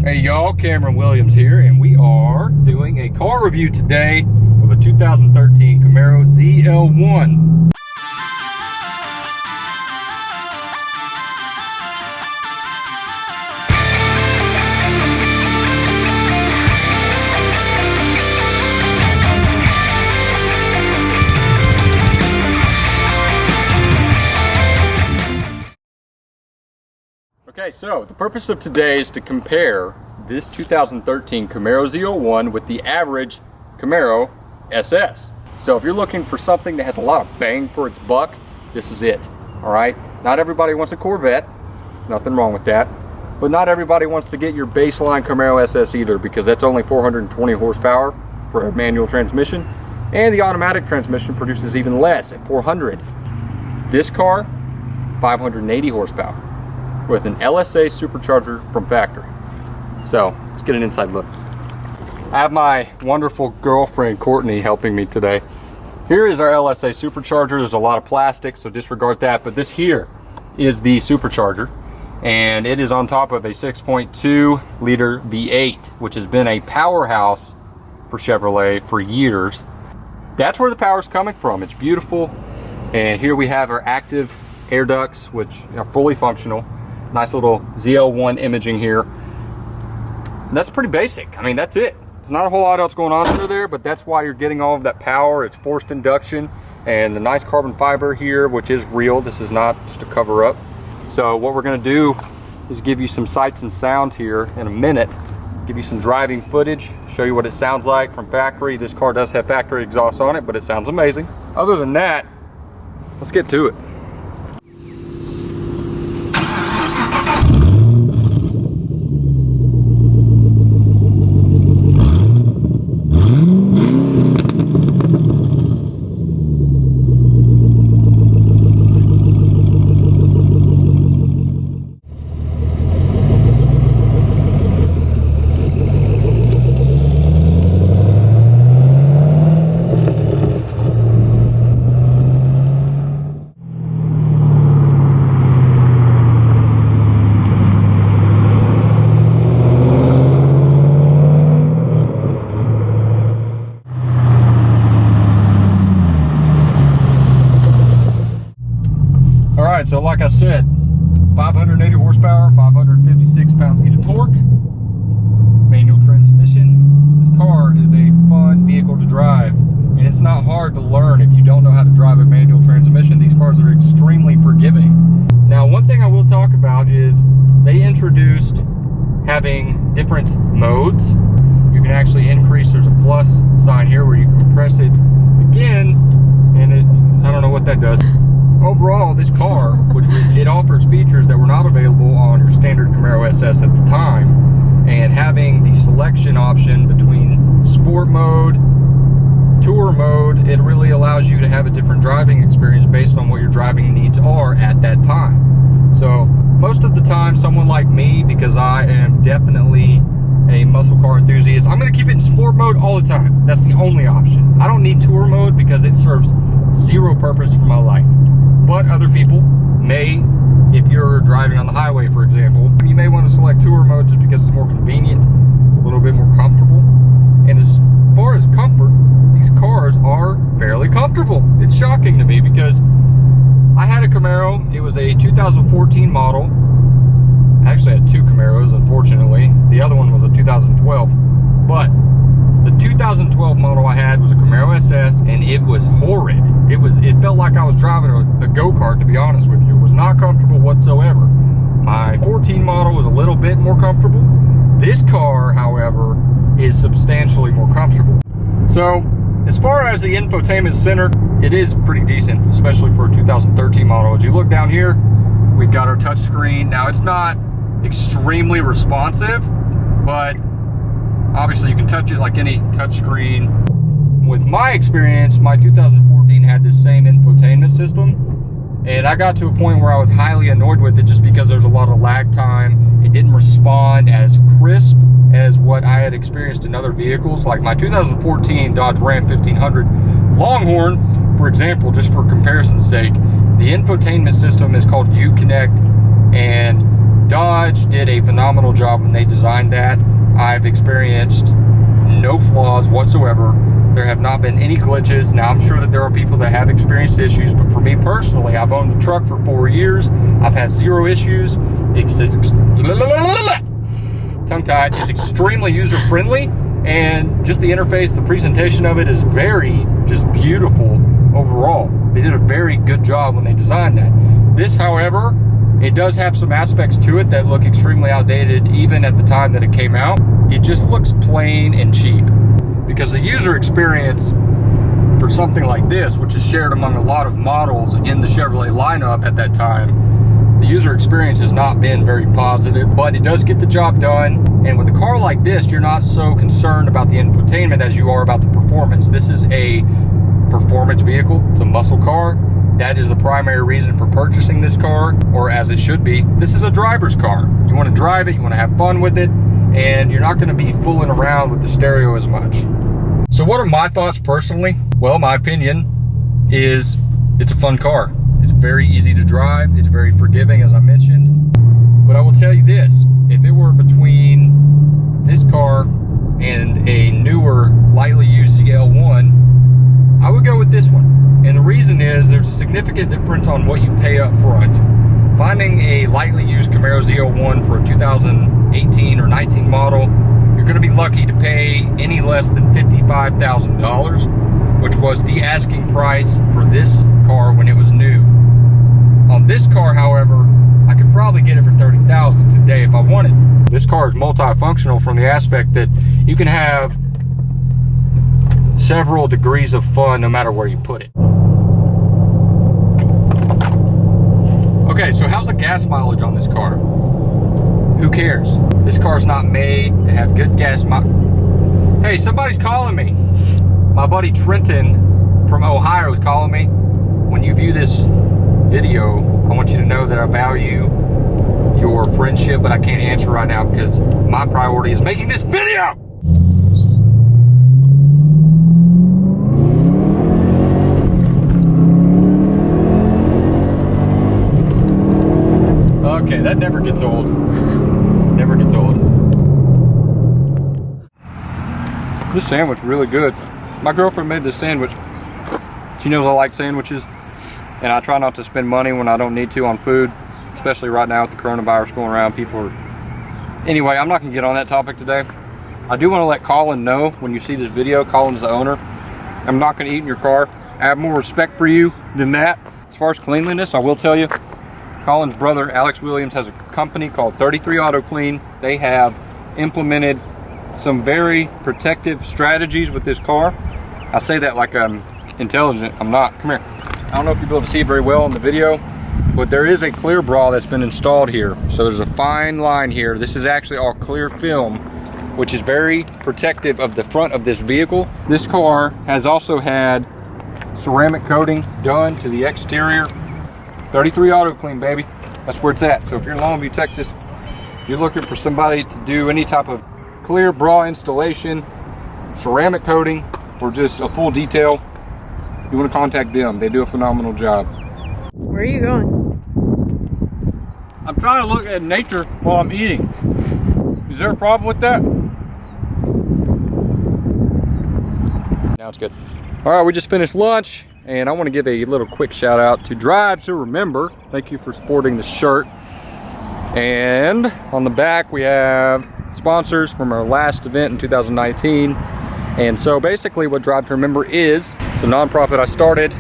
Hey y'all, Cameron Williams here, and we are doing a car review today of a 2013 Camaro ZL1. Okay, so the purpose of today is to compare this 2013 Camaro ZL1 with the average Camaro SS. So if you're looking for something that has a lot of bang for its buck, this is it. All right, not everybody wants a Corvette, nothing wrong with that, but not everybody wants to get your baseline Camaro SS either, because that's only 420 horsepower for a manual transmission, and the automatic transmission produces even less at 400. This car, 580 horsepower. With an LSA supercharger from factory. So let's get an inside look. I have my wonderful girlfriend Courtney helping me today. Here is our LSA supercharger. There's a lot of plastic, so disregard that, but this here is the supercharger, and it is on top of a 6.2 liter V8, which has been a powerhouse for Chevrolet for years. That's where the power is coming from. It's beautiful. And here we have our active air ducts, which are fully functional. Nice little ZL1 imaging here. And that's pretty basic. I mean, that's it. There's not a whole lot else going on under there, but that's why you're getting all of that power. It's forced induction and the nice carbon fiber here, which is real. This is not just a cover up. So what we're gonna do is give you some sights and sounds here in a minute, give you some driving footage, show you what it sounds like from factory. This car does have factory exhaust on it, but it sounds amazing. Other than that, let's get to it. So like I said, 580 horsepower, 556 pound-feet of torque, manual transmission. This car is a fun vehicle to drive, and it's not hard to learn if you don't know how to drive a manual transmission. These cars are extremely forgiving. Now, one thing I will talk about is they introduced having different modes. You can actually increase, there's a plus sign here where you can press it again, and I don't know what that does. Overall, this car, it offers features that were not available on your standard Camaro SS at the time, and having the selection option between sport mode, tour mode, it really allows you to have a different driving experience based on what your driving needs are at that time. So most of the time, someone like me, because I am definitely a muscle car enthusiast, I'm going to keep it in sport mode all the time. That's the only option. I don't need tour mode because it serves zero purpose for my life. But other people may, if you're driving on the highway, for example, you may want to select tour mode just because it's more convenient, a little bit more comfortable. And as far as comfort, these cars are fairly comfortable. It's shocking to me because I had a Camaro. It was a 2014 model. I actually had two Camaros, unfortunately. The other one was a 2012. But the 2012 model I had was a Camaro SS, and it was horrid. It felt like I was driving a go-kart, to be honest with you. It was not comfortable whatsoever. My 14 model was a little bit more comfortable. This car, however, is substantially more comfortable. So, as far as the Infotainment Center, it is pretty decent, especially for a 2013 model. As you look down here, we've got our touch screen. Now, it's not extremely responsive, but obviously you can touch it like any touch screen. With my experience, my 2014 had this same infotainment system, and I got to a point where I was highly annoyed with it just because there's a lot of lag time. It didn't respond as crisp as what I had experienced in other vehicles. Like my 2014 Dodge Ram 1500 Longhorn, for example, just for comparison's sake, the infotainment system is called Uconnect, and Dodge did a phenomenal job when they designed that. I've experienced no flaws whatsoever. There have not been any glitches. Now, I'm sure that there are people that have experienced issues, but for me personally, I've owned the truck for 4 years. I've had 0 issues. Tongue-tied. It's extremely user-friendly, and just the interface, the presentation of it is very just beautiful overall. They did a very good job when they designed that. This, however, it does have some aspects to it that look extremely outdated even at the time that it came out. It just looks plain and cheap, because the user experience for something like this, which is shared among a lot of models in the Chevrolet lineup at that time, the user experience has not been very positive, but it does get the job done. And with a car like this, you're not so concerned about the infotainment as you are about the performance. This is a performance vehicle. It's a muscle car. That is the primary reason for purchasing this car, or as it should be. This is a driver's car. You want to drive it, you want to have fun with it, and you're not going to be fooling around with the stereo as much. So what are my thoughts personally? Well, my opinion is it's a fun car. It's very easy to drive. It's very forgiving, as I mentioned. But I will tell you this, if it were between this car and a newer, lightly used ZL1, I would go with this one. And the reason is there's a significant difference on what you pay up front. Finding a lightly used Camaro ZL1 for a 2018 or 19 model, you're going to be lucky to pay any less than $55,000, which was the asking price for this car when it was new. On this car, however, I could probably get it for $30,000 today if I wanted. This car is multifunctional from the aspect that you can have several degrees of fun no matter where you put it. Okay, so how's the gas mileage on this car? Who cares? This car's not made to have good gas mileage. Hey, somebody's calling me. My buddy Trenton from Ohio is calling me. When you view this video, I want you to know that I value your friendship, but I can't answer right now because my priority is making this video. Okay, that never gets old. Never gets old. This sandwich really good. My girlfriend made this sandwich. She knows I like sandwiches, and I try not to spend money when I don't need to on food, especially right now with the coronavirus going around. People are... Anyway, I'm not gonna get on that topic today. I do want to let Colin know when you see this video. Colin's the owner. I'm not gonna eat in your car. I have more respect for you than that. As far as cleanliness, I will tell you, Colin's brother, Alex Williams, has a company called 33 Auto Clean. They have implemented some very protective strategies with this car. I say that like I'm intelligent. I'm not. Come here. I don't know if you'll be able to see it very well in the video, but there is a clear bra that's been installed here. So there's a fine line here. This is actually all clear film, which is very protective of the front of this vehicle. This car has also had ceramic coating done to the exterior. 33 Auto Clean, baby. That's where it's at. So if you're in Longview, Texas, you're looking for somebody to do any type of clear bra installation, ceramic coating, or just a full detail, you want to contact them. They do a phenomenal job. Where are you going? I'm trying to look at nature while I'm eating. Is there a problem with that? Now it's good. All right, we just finished lunch, and I want to give a little quick shout out to Drive to Remember. Thank you for sporting the shirt. And on the back we have sponsors from our last event in 2019. And so basically what Drive to Remember is, it's a nonprofit I started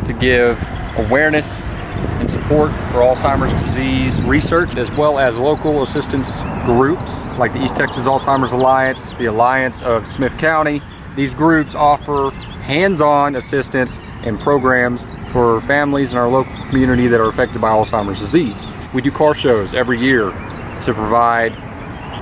to give awareness and support for Alzheimer's disease research, as well as local assistance groups like the East Texas Alzheimer's Alliance, the Alliance of Smith County. These groups offer hands-on assistance and programs for families in our local community that are affected by Alzheimer's disease. We do car shows every year to provide,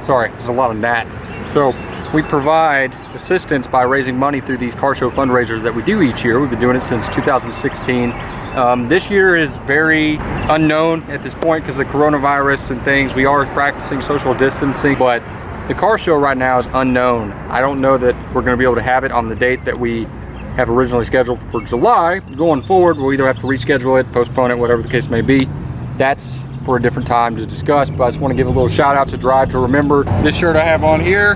sorry, there's a lot of gnats. So we provide assistance by raising money through these car show fundraisers that we do each year. We've been doing it since 2016. This year is very unknown at this point because of the coronavirus and things. We are practicing social distancing, but the car show right now is unknown. I don't know that we're going to be able to have it on the date that we have originally scheduled for July. Going forward, we'll either have to reschedule it, postpone it, whatever the case may be. That's for a different time to discuss, but I just want to give a little shout out to Drive to Remember. This shirt I have on here,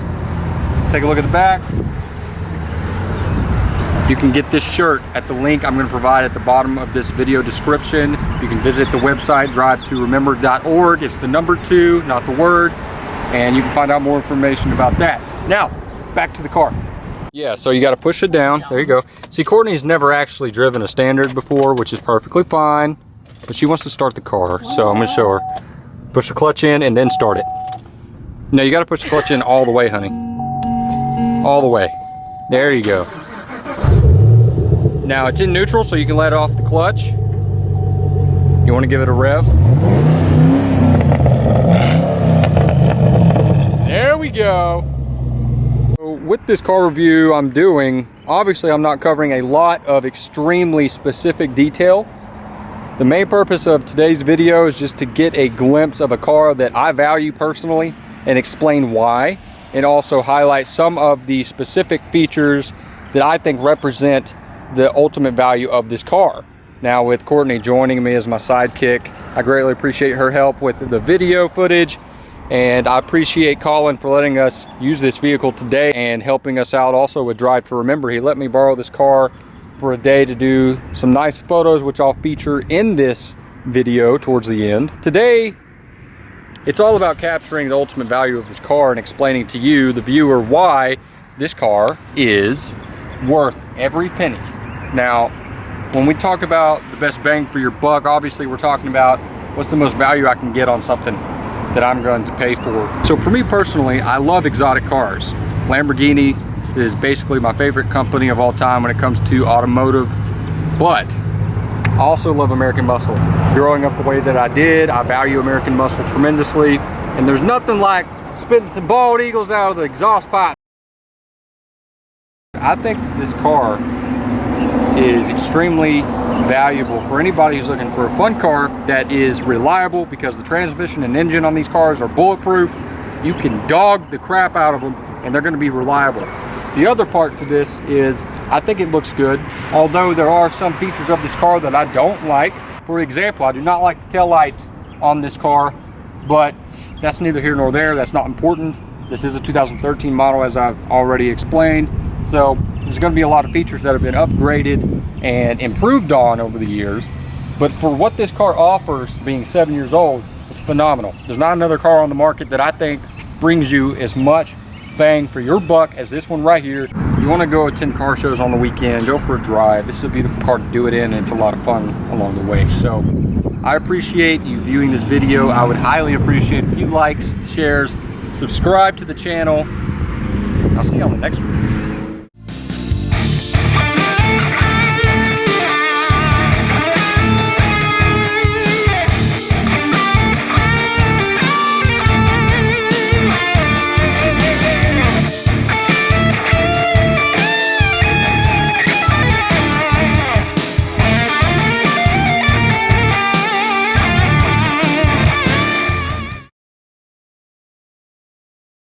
take a look at the back. You can get this shirt at the link I'm going to provide at the bottom of this video description. You can visit the website drivetoremember.org. It's the number 2, not the word, and you can find out more information about that. Now, back to the car. Yeah, so you got to push it down. There you go. See, Courtney's never actually driven a standard before, which is perfectly fine, but she wants to start the car, so I'm going to show her. Push the clutch in and then start it. No, you got to push the clutch in all the way, honey. All the way. There you go. Now it's in neutral, so you can let off the clutch. You want to give it a rev. There we go. So with this car review I'm doing, obviously I'm not covering a lot of extremely specific detail. The main purpose of today's video is just to get a glimpse of a car that I value personally and explain why, and also highlight some of the specific features that I think represent the ultimate value of this car. Now, with Courtney joining me as my sidekick, I greatly appreciate her help with the video footage, and I appreciate Colin for letting us use this vehicle today and helping us out also with Drive to Remember. He let me borrow this car for a day to do some nice photos, which I'll feature in this video towards the end. Today, it's all about capturing the ultimate value of this car and explaining to you, the viewer, why this car is worth every penny. Now, when we talk about the best bang for your buck, obviously we're talking about what's the most value I can get on something that I'm going to pay for. So for me personally, I love exotic cars. Lamborghini is basically my favorite company of all time when it comes to automotive, but I also love American muscle. Growing up the way that I did, I value American muscle tremendously, and there's nothing like spitting some bald eagles out of the exhaust pipe. I think this car is extremely valuable for anybody who's looking for a fun car that is reliable, because the transmission and engine on these cars are bulletproof. You can dog the crap out of them and they're going to be reliable. The other part to this is I think it looks good, although there are some features of this car that I don't like. For example, I do not like the taillights on this car, but that's neither here nor there. That's not important. This is a 2013 model, as I've already explained. So there's going to be a lot of features that have been upgraded and improved on over the years. But for what this car offers, being 7 years old, it's phenomenal. There's not another car on the market that I think brings you as much bang for your buck as this one right here. You want to go attend car shows on the weekend, go for a drive. This is a beautiful car to do it in, and it's a lot of fun along the way. So I appreciate you viewing this video. I would highly appreciate a few likes, shares, subscribe to the channel. I'll see you on the next one.